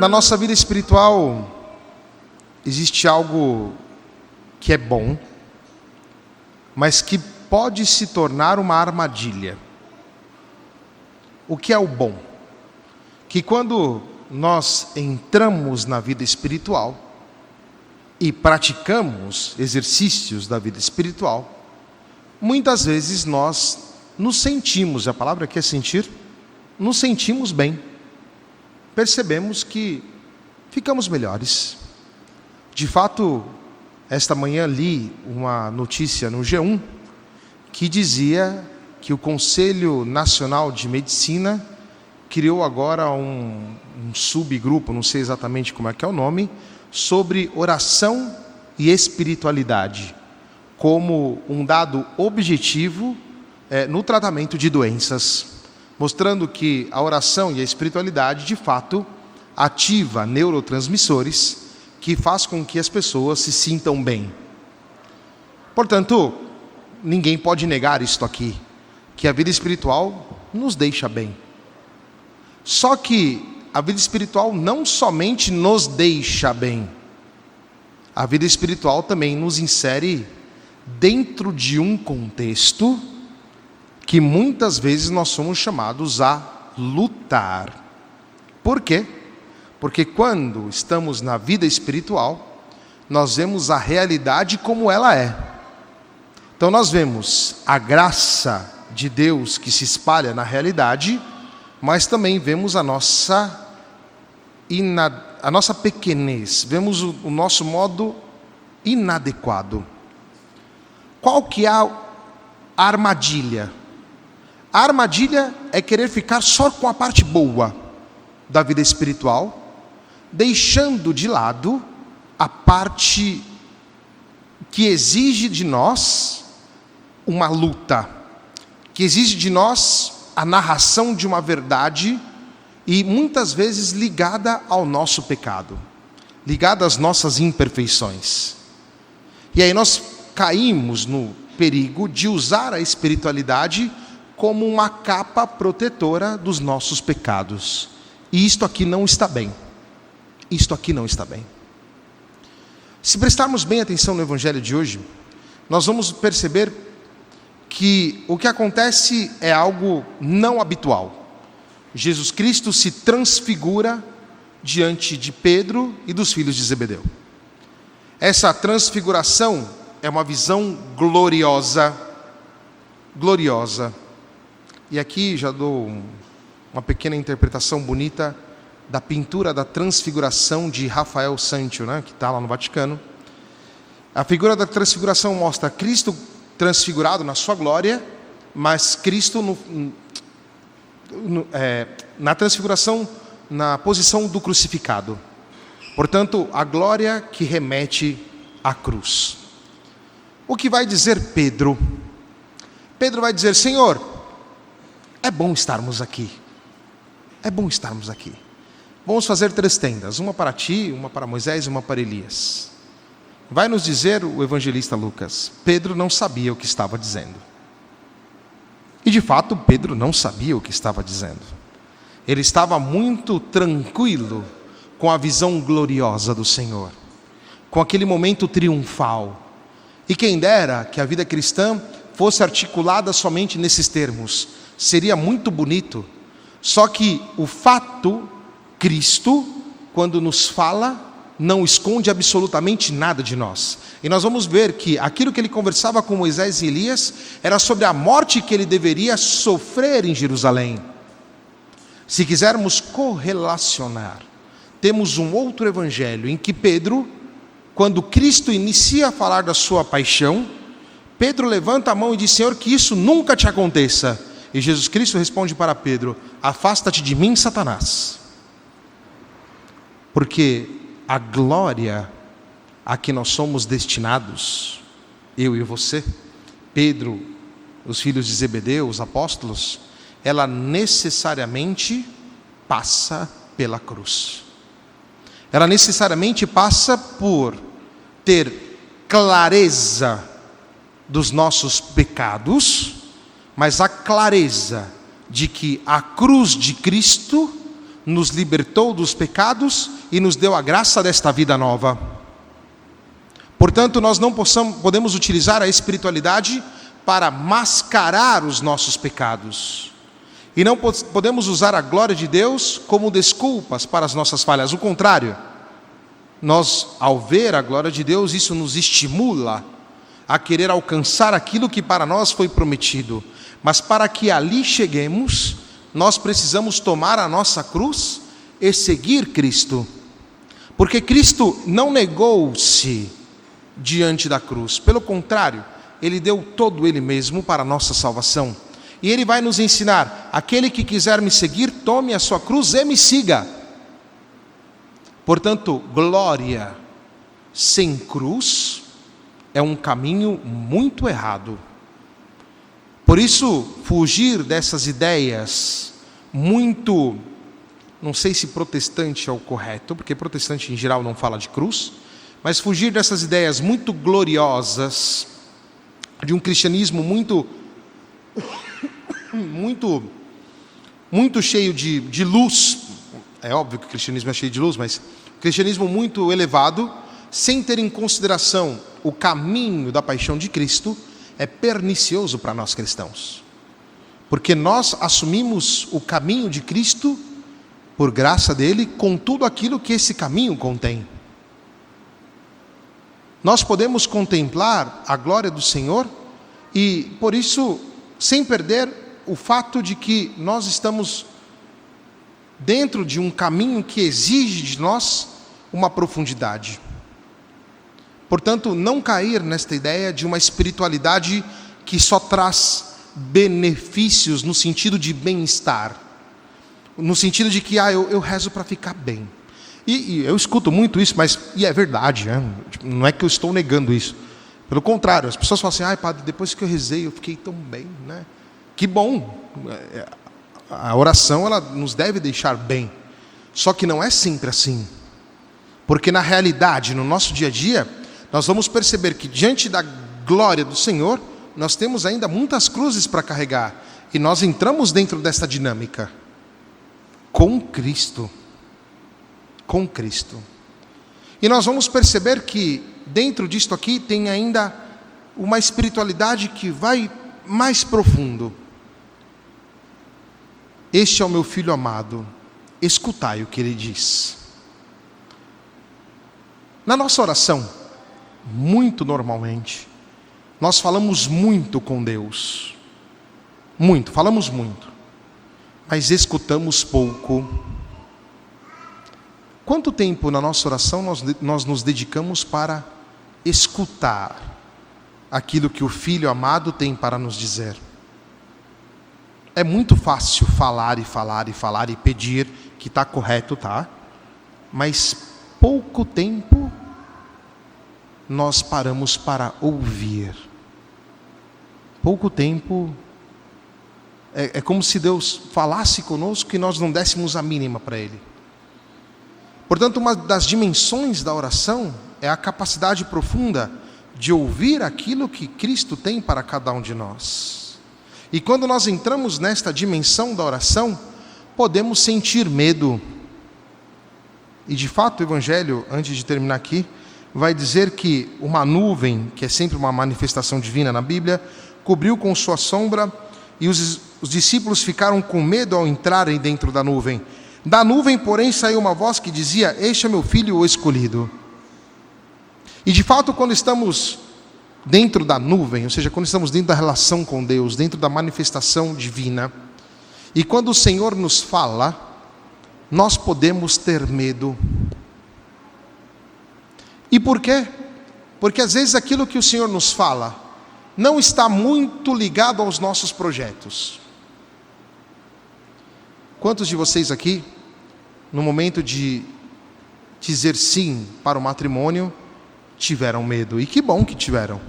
Na nossa vida espiritual, existe algo que é bom, mas que pode se tornar uma armadilha. O que é o bom? Que quando nós entramos na vida espiritual e praticamos exercícios da vida espiritual, muitas vezes nós nos sentimos, a palavra aqui é sentir, nos sentimos bem. Percebemos que ficamos melhores. De fato, esta manhã li uma notícia no G1 que dizia que o Conselho Nacional de Medicina criou agora um subgrupo, não sei exatamente como é que é o nome, sobre oração e espiritualidade, como um dado objetivo no tratamento de doenças, mostrando que a oração e a espiritualidade, de fato, ativa neurotransmissores que faz com que as pessoas se sintam bem. Portanto, ninguém pode negar isto aqui, que a vida espiritual nos deixa bem. Só que a vida espiritual não somente nos deixa bem, a vida espiritual também nos insere dentro de um contexto que muitas vezes nós somos chamados a lutar. Por quê? Porque quando estamos na vida espiritual, nós vemos a realidade como ela é. Então nós vemos a graça de Deus que se espalha na realidade, mas também vemos a nossa pequenez, vemos o nosso modo inadequado. Qual que é a armadilha? A armadilha é querer ficar só com a parte boa da vida espiritual, deixando de lado a parte que exige de nós uma luta, que exige de nós a narração de uma verdade e muitas vezes ligada ao nosso pecado, ligada às nossas imperfeições. E aí nós caímos no perigo de usar a espiritualidade como uma capa protetora dos nossos pecados. E isto aqui não está bem. Isto aqui não está bem. Se prestarmos bem atenção no Evangelho de hoje, nós vamos perceber que o que acontece é algo não habitual. Jesus Cristo se transfigura diante de Pedro e dos filhos de Zebedeu. Essa transfiguração é uma visão gloriosa, gloriosa. E aqui já dou uma pequena interpretação bonita da pintura da transfiguração de Rafael Sancho, que está lá no Vaticano. A figura da transfiguração mostra Cristo transfigurado na sua glória, mas Cristo na transfiguração na posição do crucificado. Portanto, a glória que remete à cruz. O que vai dizer Pedro? Pedro vai dizer: Senhor, é bom estarmos aqui. É bom estarmos aqui. Vamos fazer 3 tendas, uma para ti, uma para Moisés e uma para Elias. Vai nos dizer o evangelista Lucas, Pedro não sabia o que estava dizendo. E de fato, Pedro não sabia o que estava dizendo. Ele estava muito tranquilo com a visão gloriosa do Senhor, com aquele momento triunfal. E quem dera que a vida cristã fosse articulada somente nesses termos. Seria muito bonito. Só que o fato, Cristo, quando nos fala, não esconde absolutamente nada de nós. E nós vamos ver que aquilo que ele conversava com Moisés e Elias era sobre a morte que ele deveria sofrer em Jerusalém. Se quisermos correlacionar, temos um outro evangelho em que Pedro, quando Cristo inicia a falar da sua paixão, Pedro levanta a mão e diz: Senhor, que isso nunca te aconteça. E Jesus Cristo responde para Pedro: afasta-te de mim, Satanás. Porque a glória a que nós somos destinados, eu e você, Pedro, os filhos de Zebedeu, os apóstolos, ela necessariamente passa pela cruz. Ela necessariamente passa por ter clareza dos nossos pecados, mas a clareza de que a cruz de Cristo nos libertou dos pecados e nos deu a graça desta vida nova. Portanto, nós não podemos utilizar a espiritualidade para mascarar os nossos pecados. E não podemos usar a glória de Deus como desculpas para as nossas falhas. O contrário, nós, ao ver a glória de Deus, isso nos estimula a querer alcançar aquilo que para nós foi prometido. Mas para que ali cheguemos, nós precisamos tomar a nossa cruz e seguir Cristo. Porque Cristo não negou-se diante da cruz. Pelo contrário, Ele deu todo Ele mesmo para a nossa salvação. E Ele vai nos ensinar: aquele que quiser me seguir, tome a sua cruz e me siga. Portanto, glória sem cruz é um caminho muito errado. Por isso, fugir dessas ideias muito, não sei se protestante é o correto, porque protestante em geral não fala de cruz, mas fugir dessas ideias muito gloriosas, de um cristianismo muito cheio de luz. É óbvio que o cristianismo é cheio de luz, mas o cristianismo muito elevado, sem ter em consideração o caminho da paixão de Cristo, é pernicioso para nós cristãos. Porque nós assumimos o caminho de Cristo, por graça dele, com tudo aquilo que esse caminho contém. Nós podemos contemplar a glória do Senhor e, por isso, sem perder o fato de que nós estamos dentro de um caminho que exige de nós uma profundidade. Portanto, não cair nesta ideia de uma espiritualidade que só traz benefícios no sentido de bem-estar, no sentido de que eu rezo para ficar bem. E eu escuto muito isso, mas é verdade, né? Não é que eu estou negando isso. Pelo contrário, as pessoas falam assim: padre, depois que eu rezei, eu fiquei tão bem, né? Que bom! A oração, ela nos deve deixar bem. Só que não é sempre assim. Porque na realidade, no nosso dia a dia, nós vamos perceber que diante da glória do Senhor, nós temos ainda muitas cruzes para carregar. E nós entramos dentro desta dinâmica. Com Cristo. Com Cristo. E nós vamos perceber que dentro disto aqui tem ainda uma espiritualidade que vai mais profundo. Este é o meu filho amado, escutai o que ele diz. Na nossa oração, muito normalmente, nós falamos muito com Deus. Muito, falamos muito. Mas escutamos pouco. Quanto tempo na nossa oração nós nos dedicamos para escutar aquilo que o Filho amado tem para nos dizer? É muito fácil falar e falar e falar e pedir, que está correto, tá? Mas pouco tempo nós paramos para ouvir. Pouco tempo. É como se Deus falasse conosco e nós não dessemos a mínima para Ele. Portanto, uma das dimensões da oração é a capacidade profunda de ouvir aquilo que Cristo tem para cada um de nós. E quando nós entramos nesta dimensão da oração, podemos sentir medo. E de fato o Evangelho, antes de terminar aqui, vai dizer que uma nuvem, que é sempre uma manifestação divina na Bíblia, cobriu com sua sombra e os discípulos ficaram com medo ao entrarem dentro da nuvem. Da nuvem, porém, saiu uma voz que dizia: este é meu filho, o escolhido. E de fato, quando estamos dentro da nuvem, ou seja, quando estamos dentro da relação com Deus, dentro da manifestação divina, e quando o Senhor nos fala, nós podemos ter medo. E por quê? Porque às vezes aquilo que o Senhor nos fala não está muito ligado aos nossos projetos. Quantos de vocês aqui, no momento de dizer sim para o matrimônio, tiveram medo? E que bom que tiveram,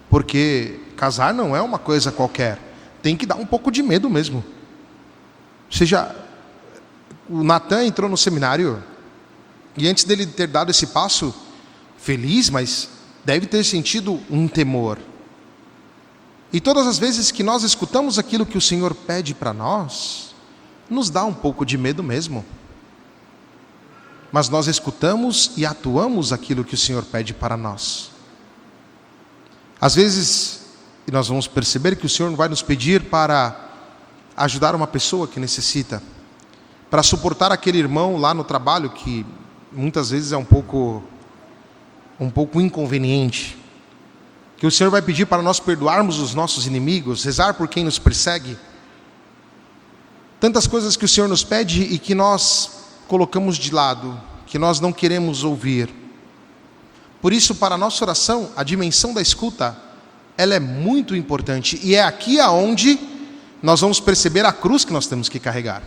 porque casar não é uma coisa qualquer, tem que dar um pouco de medo mesmo. Ou seja, o Natan entrou no seminário e antes dele ter dado esse passo, feliz, mas deve ter sentido um temor. E todas as vezes que nós escutamos aquilo que o Senhor pede para nós, nos dá um pouco de medo mesmo. Mas nós escutamos e atuamos aquilo que o Senhor pede para nós. Às vezes, e nós vamos perceber que o Senhor vai nos pedir para ajudar uma pessoa que necessita, para suportar aquele irmão lá no trabalho que muitas vezes é um pouco inconveniente, que o Senhor vai pedir para nós perdoarmos os nossos inimigos, rezar por quem nos persegue. Tantas coisas que o Senhor nos pede e que nós colocamos de lado, que nós não queremos ouvir. Por isso, para a nossa oração, a dimensão da escuta, ela é muito importante. E é aqui aonde nós vamos perceber a cruz que nós temos que carregar.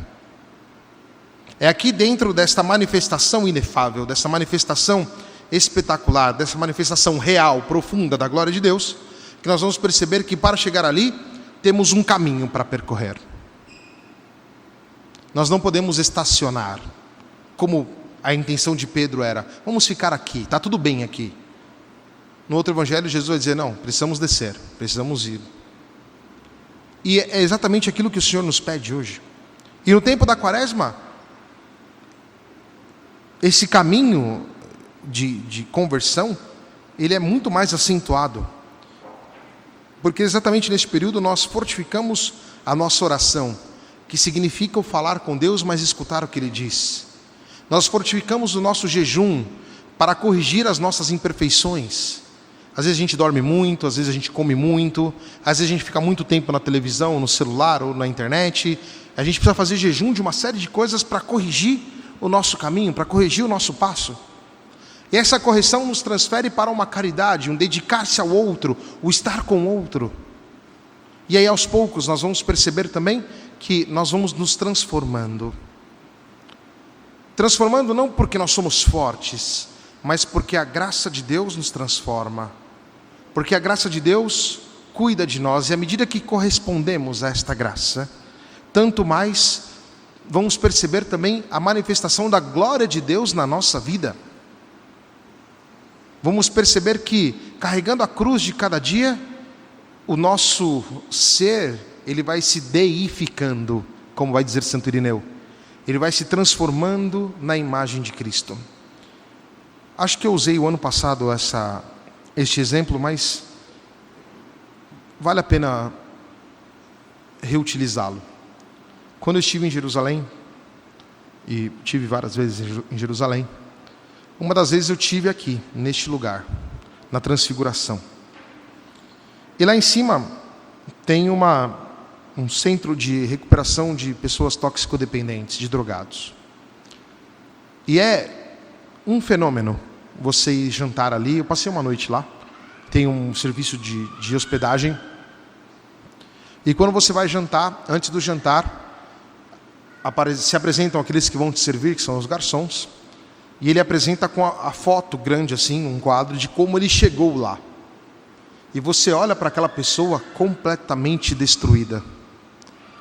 É aqui dentro desta manifestação inefável, dessa manifestação espetacular, dessa manifestação real, profunda da glória de Deus, que nós vamos perceber que para chegar ali, temos um caminho para percorrer. Nós não podemos estacionar, como a intenção de Pedro era, vamos ficar aqui, está tudo bem aqui. No outro evangelho, Jesus vai dizer, não, precisamos descer, precisamos ir. E é exatamente aquilo que o Senhor nos pede hoje. E no tempo da quaresma, esse caminho de conversão, ele é muito mais acentuado. Porque exatamente nesse período nós fortificamos a nossa oração, que significa o falar com Deus, mas escutar o que Ele diz. Nós fortificamos o nosso jejum para corrigir as nossas imperfeições. Às vezes a gente dorme muito, às vezes a gente come muito, às vezes a gente fica muito tempo na televisão, no celular ou na internet. A gente precisa fazer jejum de uma série de coisas para corrigir o nosso caminho, para corrigir o nosso passo. E essa correção nos transfere para uma caridade, um dedicar-se ao outro, o estar com o outro. E aí aos poucos nós vamos perceber também que nós vamos nos transformando. Transformando não porque nós somos fortes, mas porque a graça de Deus nos transforma. Porque a graça de Deus cuida de nós, e à medida que correspondemos a esta graça, tanto mais vamos perceber também a manifestação da glória de Deus na nossa vida. Vamos perceber que, carregando a cruz de cada dia, o nosso ser, ele vai se deificando, como vai dizer Santo Irineu. Ele vai se transformando na imagem de Cristo. Acho que eu usei o ano passado este exemplo, mas vale a pena reutilizá-lo. Quando eu estive em Jerusalém, e tive várias vezes em Jerusalém, uma das vezes eu estive aqui, neste lugar, na Transfiguração. E lá em cima tem um centro de recuperação de pessoas toxicodependentes, de drogados. E é um fenômeno você ir jantar ali. Eu passei uma noite lá, tem um serviço de hospedagem. E quando você vai jantar, antes do jantar, se apresentam aqueles que vão te servir, que são os garçons. E ele apresenta com a foto grande assim, um quadro de como ele chegou lá. E você olha para aquela pessoa completamente destruída.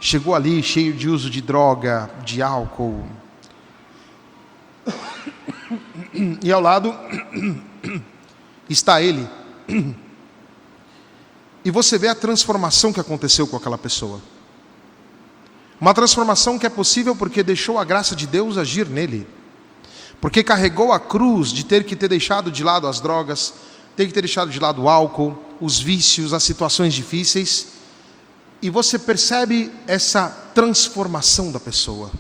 Chegou ali cheio de uso de droga, de álcool. E ao lado está ele. E você vê a transformação que aconteceu com aquela pessoa. Uma transformação que é possível porque deixou a graça de Deus agir nele. Porque carregou a cruz de ter que ter deixado de lado as drogas, ter que ter deixado de lado o álcool, os vícios, as situações difíceis. E você percebe essa transformação da pessoa.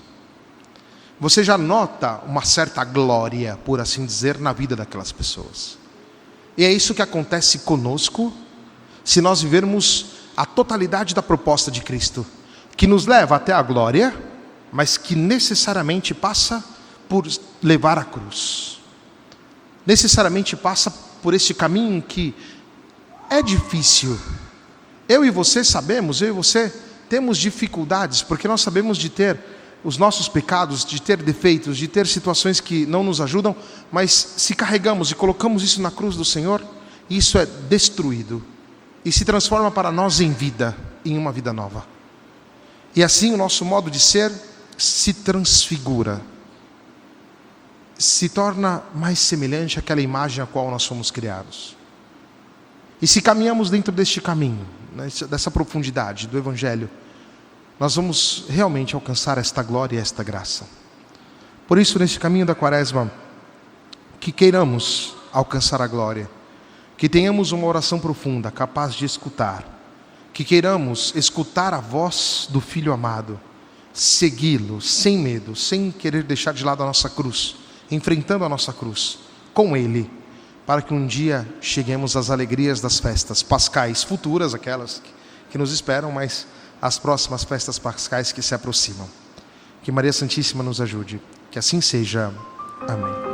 Você já nota uma certa glória, por assim dizer, na vida daquelas pessoas. E é isso que acontece conosco, se nós vivermos a totalidade da proposta de Cristo, que nos leva até a glória, mas que necessariamente passa por levar a cruz. Necessariamente passa por esse caminho que é difícil. Eu e você sabemos, eu e você temos dificuldades, porque nós sabemos de ter os nossos pecados, de ter defeitos, de ter situações que não nos ajudam, mas se carregamos e colocamos isso na cruz do Senhor, isso é destruído e se transforma para nós em vida, em uma vida nova. E assim o nosso modo de ser se transfigura, se torna mais semelhante àquela imagem a qual nós fomos criados. E se caminhamos dentro deste caminho, dessa profundidade do Evangelho, nós vamos realmente alcançar esta glória e esta graça. Por isso, nesse caminho da Quaresma, que queiramos alcançar a glória, que tenhamos uma oração profunda, capaz de escutar, que queiramos escutar a voz do Filho amado, segui-lo sem medo, sem querer deixar de lado a nossa cruz, enfrentando a nossa cruz, com Ele, para que um dia cheguemos às alegrias das festas pascais futuras, aquelas que nos esperam, mas as próximas festas pascais que se aproximam. Que Maria Santíssima nos ajude. Que assim seja. Amém.